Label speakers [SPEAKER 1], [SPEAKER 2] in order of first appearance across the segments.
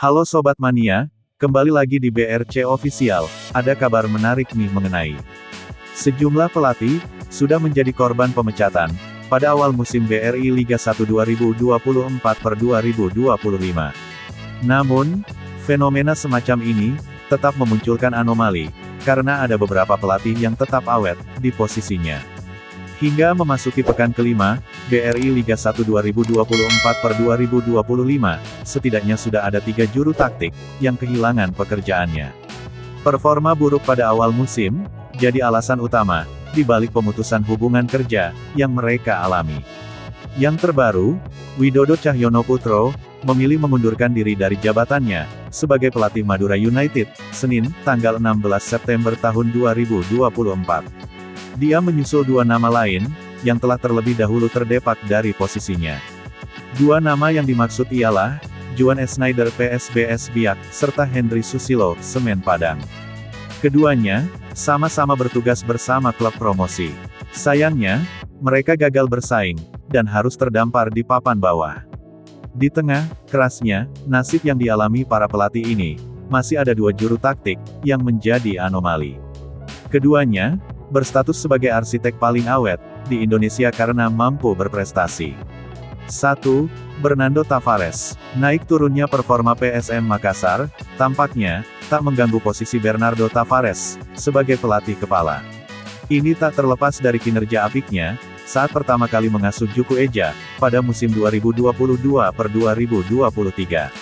[SPEAKER 1] Halo Sobat Mania, kembali lagi di BRC Official. Ada kabar menarik nih mengenai sejumlah pelatih sudah menjadi korban pemecatan pada awal musim BRI Liga 1 2024/2025. Namun, fenomena semacam ini tetap memunculkan anomali karena ada beberapa pelatih yang tetap awet di posisinya. Hingga memasuki pekan kelima, BRI Liga 1 2024/2025, setidaknya sudah ada 3 juru taktik yang kehilangan pekerjaannya. Performa buruk pada awal musim jadi alasan utama di balik pemutusan hubungan kerja yang mereka alami. Yang terbaru, Widodo Cahyonoputro memilih mengundurkan diri dari jabatannya sebagai pelatih Madura United, Senin, tanggal 16 September tahun 2024. Dia menyusul 2 nama lain, yang telah terlebih dahulu terdepak dari posisinya. 2 nama yang dimaksud ialah, Juan Schneider PSBS Biak, serta Henry Susilo, Semen Padang. Keduanya, sama-sama bertugas bersama klub promosi. Sayangnya, mereka gagal bersaing, dan harus terdampar di papan bawah. Di tengah kerasnya nasib yang dialami para pelatih ini, masih ada 2 juru taktik yang menjadi anomali. Keduanya berstatus sebagai arsitek paling awet di Indonesia karena mampu berprestasi. 1. Bernardo Tavares. Naik turunnya performa PSM Makassar tampaknya tak mengganggu posisi Bernardo Tavares sebagai pelatih kepala. Ini tak terlepas dari kinerja apiknya saat pertama kali mengasuh Juku Eja pada musim 2022/2023.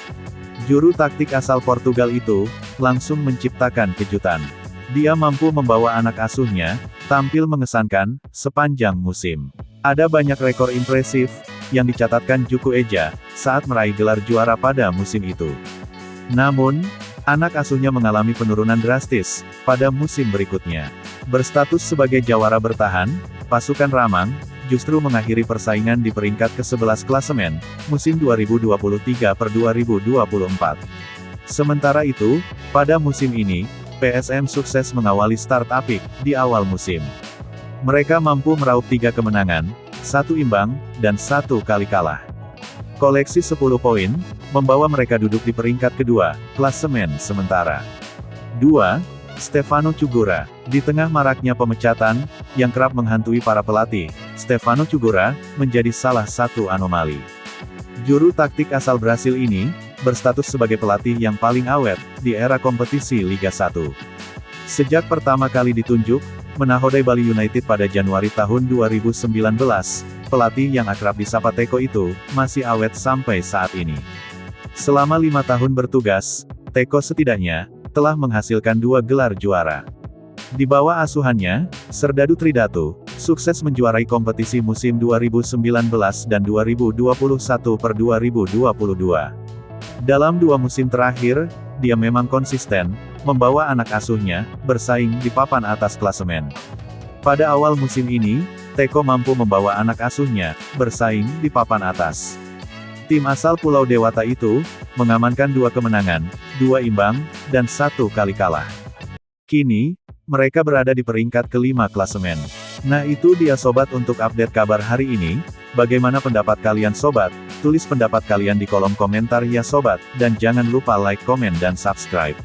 [SPEAKER 1] Juru taktik asal Portugal itu langsung menciptakan kejutan. Dia mampu membawa anak asuhnya tampil mengesankan sepanjang musim. Ada banyak rekor impresif yang dicatatkan Juku Eja saat meraih gelar juara pada musim itu. Namun, anak asuhnya mengalami penurunan drastis pada musim berikutnya. Berstatus sebagai jawara bertahan, pasukan Ramang justru mengakhiri persaingan di peringkat ke-11 klasemen musim 2023/2024. Sementara itu, pada musim ini, PSM sukses mengawali start apik di awal musim. Mereka mampu meraup 3 kemenangan, 1 imbang, dan 1 kali kalah. Koleksi 10 poin, membawa mereka duduk di peringkat kedua, klasemen sementara. 2. Stefano Cugura. Di tengah maraknya pemecatan, yang kerap menghantui para pelatih, Stefano Cugura menjadi salah satu anomali. Juru taktik asal Brasil ini berstatus sebagai pelatih yang paling awet di era kompetisi Liga 1. Sejak pertama kali ditunjuk menahodai Bali United pada Januari tahun 2019, pelatih yang akrab disapa Teko itu masih awet sampai saat ini. Selama 5 tahun bertugas, Teko setidaknya telah menghasilkan 2 gelar juara. Di bawah asuhannya, Serdadu Tridatu sukses menjuarai kompetisi musim 2019 dan 2021/2022. Dalam 2 musim terakhir, dia memang konsisten membawa anak asuhnya bersaing di papan atas klasemen. Pada awal musim ini, Teko mampu membawa anak asuhnya bersaing di papan atas. Tim asal Pulau Dewata itu mengamankan 2 kemenangan, 2 imbang, dan 1 kali kalah. Kini, mereka berada di peringkat ke-5 klasemen. Nah itu dia sobat untuk update kabar hari ini. Bagaimana pendapat kalian sobat? Tulis pendapat kalian di kolom komentar ya sobat, dan jangan lupa like, komen dan subscribe.